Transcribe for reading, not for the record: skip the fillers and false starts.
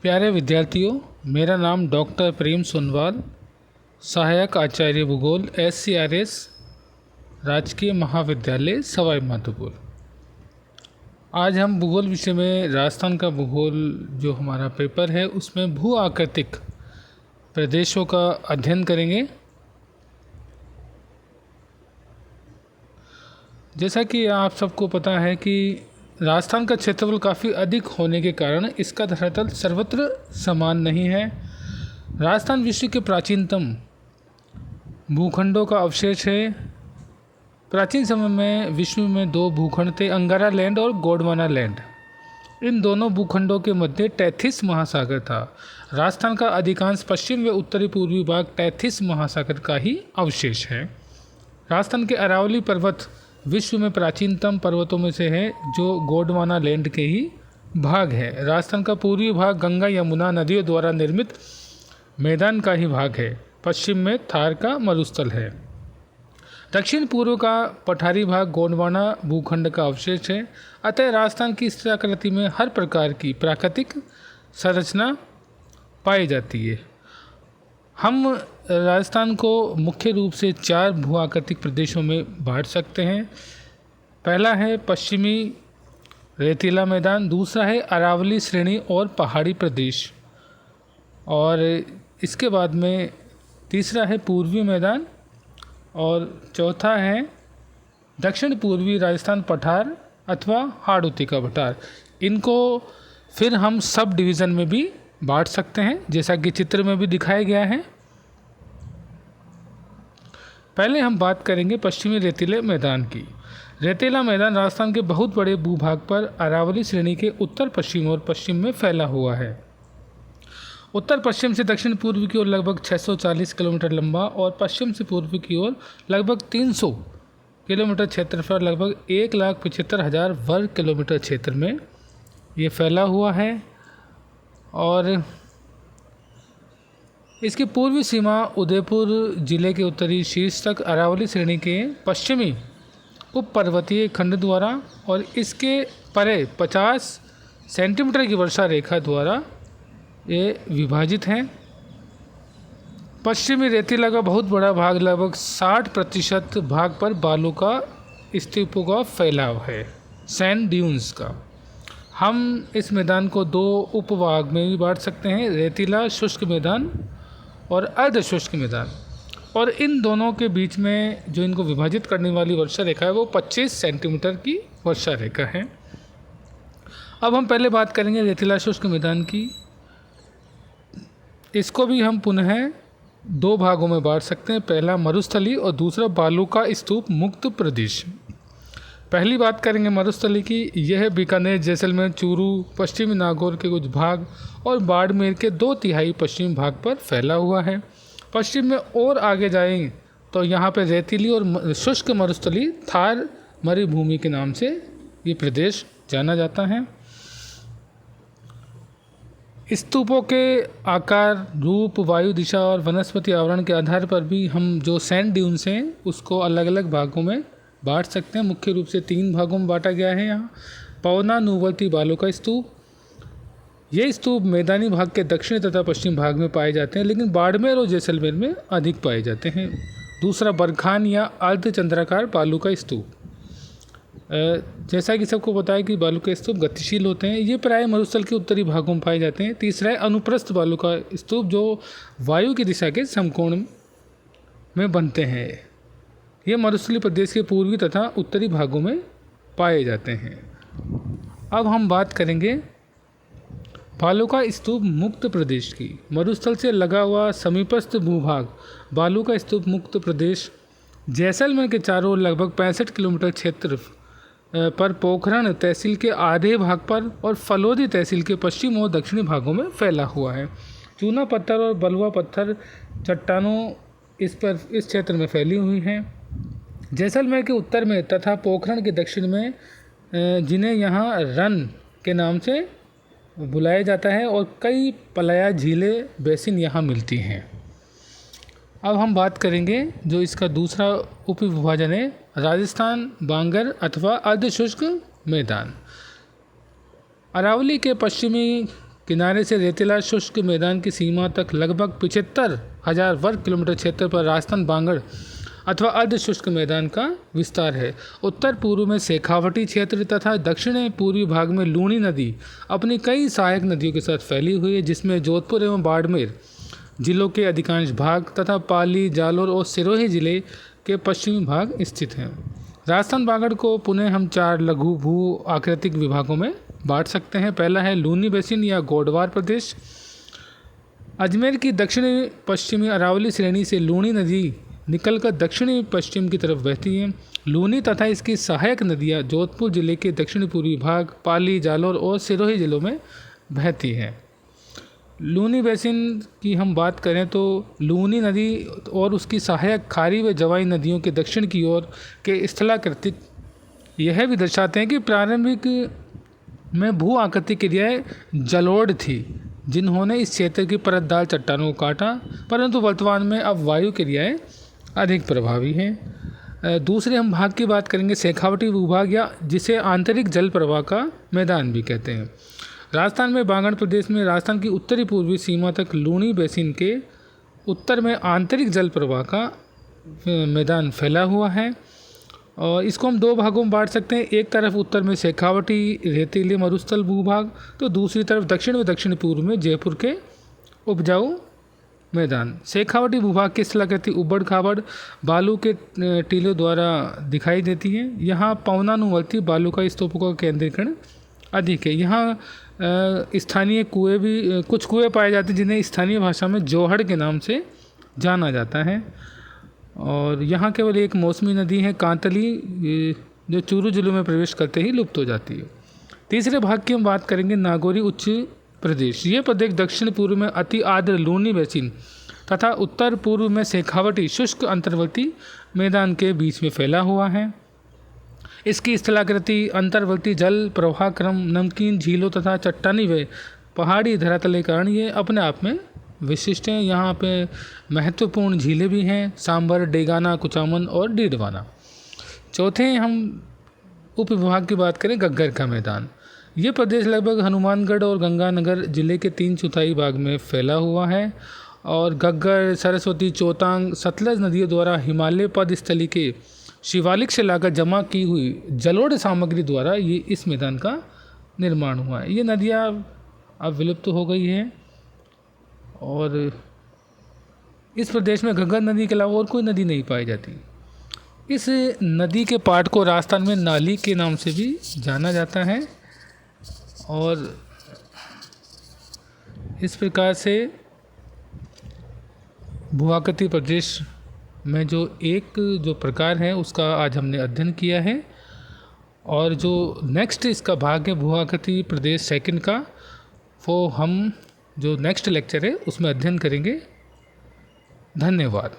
प्यारे विद्यार्थियों, मेरा नाम डॉक्टर प्रेम सोनवाल, सहायक आचार्य भूगोल SCRS राजकीय महाविद्यालय सवाई माधोपुर। आज हम भूगोल विषय में राजस्थान का भूगोल जो हमारा पेपर है उसमें भू आकृतिक प्रदेशों का अध्ययन करेंगे। जैसा कि आप सबको पता है कि राजस्थान का क्षेत्रफल काफ़ी अधिक होने के कारण इसका धरातल सर्वत्र समान नहीं है। राजस्थान विश्व के प्राचीनतम भूखंडों का अवशेष है। प्राचीन समय में विश्व में दो भूखंड थे, अंगारा लैंड और गोंडवाना लैंड। इन दोनों भूखंडों के मध्य टैथिस महासागर था। राजस्थान का अधिकांश पश्चिम व उत्तरी पूर्वी भाग टैथिस महासागर का ही अवशेष है। राजस्थान के अरावली पर्वत विश्व में प्राचीनतम पर्वतों में से है, जो गोंडवाना लैंड के ही भाग है। राजस्थान का पूर्वी भाग गंगा यमुना नदियों द्वारा निर्मित मैदान का ही भाग है। पश्चिम में थार का मरुस्थल है। दक्षिण पूर्व का पठारी भाग गोंडवाना भूखंड का अवशेष है। अतः राजस्थान की इस आकृति में हर प्रकार की प्राकृतिक संरचना पाई जाती है। हम राजस्थान को मुख्य रूप से 4 भू आकृतिक प्रदेशों में बांट सकते हैं। पहला है पश्चिमी रेतीला मैदान, दूसरा है अरावली श्रेणी और पहाड़ी प्रदेश, और इसके बाद में तीसरा है पूर्वी मैदान, और चौथा है दक्षिण पूर्वी राजस्थान पठार अथवा हाड़ौती का पठार। इनको फिर हम सब डिवीज़न में भी बांट सकते हैं, जैसा कि चित्र में भी दिखाया गया है। पहले हम बात करेंगे पश्चिमी रेतीले मैदान की। रेतीला मैदान राजस्थान के बहुत बड़े भूभाग पर अरावली श्रेणी के उत्तर पश्चिम और पश्चिम में फैला हुआ है। उत्तर पश्चिम से दक्षिण पूर्व की ओर लगभग 640 किलोमीटर लंबा और पश्चिम से पूर्व की ओर लगभग 300 किलोमीटर क्षेत्रफल, लगभग 1,75,000 वर्ग किलोमीटर क्षेत्र में ये फैला हुआ है। और इसकी पूर्वी सीमा उदयपुर जिले के उत्तरी शीर्ष तक अरावली श्रेणी के पश्चिमी उप पर्वतीय खंड द्वारा और इसके परे 50 सेंटीमीटर की वर्षा रेखा द्वारा ये विभाजित हैं। पश्चिमी रेतीला का बहुत बड़ा भाग, लगभग 60% भाग पर बालू का स्तूपों का फैलाव है, सैंड ड्यून्स का। हम इस मैदान को 2 उपभाग में भी बांट सकते हैं, रेतीला शुष्क मैदान और अर्ध शुष्क मैदान। और इन दोनों के बीच में जो इनको विभाजित करने वाली वर्षा रेखा है वो 25 सेंटीमीटर की वर्षा रेखा है। अब हम पहले बात करेंगे रेतीला शुष्क मैदान की। इसको भी हम पुनः 2 भागों में बांट सकते हैं, पहला मरुस्थली और दूसरा बालू का स्तूप मुक्त प्रदेश। पहली बात करेंगे मरुस्थली की। यह बीकानेर, जैसलमेर, चूरू, पश्चिमी नागौर के कुछ भाग और बाड़मेर के 2/3 पश्चिमी भाग पर फैला हुआ है। पश्चिम में और आगे जाएं तो यहाँ पर रेतीली और शुष्क मरुस्थली थार मरुभूमि के नाम से ये प्रदेश जाना जाता है। स्तूपों के आकार, रूप, वायु दिशा और वनस्पति आवरण के आधार पर भी हम जो सैंड ड्यून्स हैं उसको अलग अलग भागों में बांट सकते हैं। मुख्य रूप से 3 भागों में बांटा गया है। यहाँ पवना नुवर्ती बालू का स्तूप, ये स्तूप मैदानी भाग के दक्षिण तथा पश्चिम भाग में पाए जाते हैं, लेकिन बाड़मेर और जैसलमेर में अधिक पाए जाते हैं। दूसरा बरखान या अर्धचंद्राकार बालू का स्तूप। जैसा कि सबको पता है कि बालू के स्तूप गतिशील होते हैं, ये प्राय मरुस्थल के उत्तरी भागों में पाए जाते हैं। तीसरा है अनुप्रस्थ बालू का स्तूप, जो वायु की दिशा के समकोण में बनते हैं। ये मरुस्थलीय प्रदेश के पूर्वी तथा उत्तरी भागों में पाए जाते हैं। अब हम बात करेंगे बालू का स्तूप मुक्त प्रदेश की। मरुस्थल से लगा हुआ समीपस्थ भूभाग बालू का स्तूप मुक्त प्रदेश जैसलमेर के चारों ओर लगभग 65 किलोमीटर क्षेत्र पर पोखरण तहसील के आधे भाग पर और फलोदी तहसील के पश्चिम और दक्षिणी भागों में फैला हुआ है। चूना पत्थर और बलुआ पत्थर चट्टानों इस क्षेत्र में फैली हुई हैं। जैसलमेर के उत्तर में तथा पोखरण के दक्षिण में, जिन्हें यहाँ रन के नाम से बुलाया जाता है, और कई पलाया झीलें बेसिन यहाँ मिलती हैं। अब हम बात करेंगे जो इसका दूसरा उप विभाजन है, राजस्थान बांगर अथवा अर्धशुष्क मैदान। अरावली के पश्चिमी किनारे से रेतीला शुष्क मैदान की सीमा तक लगभग 75,000 वर्ग किलोमीटर क्षेत्र पर राजस्थान बांगड़ अथवा अर्ध शुष्क मैदान का विस्तार है। उत्तर पूर्व में शेखावटी क्षेत्र तथा दक्षिण पूर्वी भाग में लूणी नदी अपनी कई सहायक नदियों के साथ फैली हुई है, जिसमें जोधपुर एवं बाड़मेर जिलों के अधिकांश भाग तथा पाली, जालोर और सिरोही जिले के पश्चिमी भाग स्थित हैं। राजस्थान बांगड़ को पुनः हम 4 लघु भू आकृतिक विभागों में बांट सकते हैं। पहला है लूनी बेसिन या गोडवार प्रदेश। अजमेर की दक्षिणी पश्चिमी अरावली श्रेणी से लूणी नदी निकलकर दक्षिणी पश्चिम की तरफ बहती है। लूनी तथा इसकी सहायक नदियाँ जोधपुर जिले के दक्षिणी पूर्वी भाग, पाली, जालोर और सिरोही जिलों में बहती हैं। लूनी बेसिन की हम बात करें तो लूनी नदी और उसकी सहायक खारी व जवाई नदियों के दक्षिण की ओर के स्थलाकृतिक यह भी दर्शाते हैं कि प्रारंभिक में भू आकृतिक क्रियाएँ जलोढ़ थी, जिन्होंने इस क्षेत्र की परतदार चट्टानों को काटा, परंतु वर्तमान में अब वायु क्रियाएँ अधिक प्रभावी हैं। दूसरे हम भाग की बात करेंगे शेखावटी भूभाग, या जिसे आंतरिक जल प्रवाह का मैदान भी कहते हैं। राजस्थान में बांगड़ प्रदेश में राजस्थान की उत्तरी पूर्वी सीमा तक लूनी बेसिन के उत्तर में आंतरिक जल प्रवाह का मैदान फैला हुआ है, और इसको हम 2 भागों में बांट सकते हैं। एक तरफ उत्तर में शेखावटी रेतीले मरुस्थल भूभाग, तो दूसरी तरफ दक्षिण व दक्षिण पूर्व में जयपुर के उपजाऊ मैदान। शेखावटी भूभाग की स्थलाकृति उबड़ खाबड़ बालू के टीलों द्वारा दिखाई देती है। यहाँ पवनानुवर्ती बालू का स्तूपों का केंद्रीकरण अधिक है। यहाँ स्थानीय कुएं भी, कुछ कुएं पाए जाते हैं जिन्हें स्थानीय भाषा में जोहड़ के नाम से जाना जाता है। और यहाँ केवल एक मौसमी नदी है कांतली, जो चूरू जिले में प्रवेश करते ही लुप्त हो जाती है। तीसरे भाग की हम बात करेंगे नागौरी उच्च प्रदेश। ये प्रदेश दक्षिण पूर्व में अति आर्द्र लूनी बेसिन तथा उत्तर पूर्व में शेखावटी शुष्क अंतर्वर्ती मैदान के बीच में फैला हुआ है। इसकी स्थलाकृति, अंतर्वर्ती जल प्रवाह क्रम, नमकीन झीलों तथा चट्टानी व पहाड़ी धरातल के कारण ये अपने आप में विशिष्ट हैं। यहाँ पे महत्वपूर्ण झीलें भी हैं, सांबर, डेगाना, कुचामन और डीडवाना। चौथे हम उप विभाग की बात करें गग्गर का मैदान। ये प्रदेश लगभग हनुमानगढ़ और गंगानगर जिले के 3/4 भाग में फैला हुआ है, और गग्गर, सरस्वती, चौतांग, सतलज नदियों द्वारा हिमालय पदस्थली के शिवालिक से लाकर जमा की हुई जलोढ़ सामग्री द्वारा ये इस मैदान का निर्माण हुआ है। ये नदियाँ अब विलुप्त हो गई हैं, और इस प्रदेश में घग्गर नदी के अलावा और कोई नदी नहीं पाई जाती। इस नदी के पाट को राजस्थान में नाली के नाम से भी जाना जाता है, और इस प्रकार से भूआकृति प्रदेश में जो प्रकार है उसका आज हमने अध्ययन किया है। और जो नेक्स्ट इसका भाग है भूआकृति प्रदेश सेकंड का, वो हम जो नेक्स्ट लेक्चर है उसमें अध्ययन करेंगे। धन्यवाद।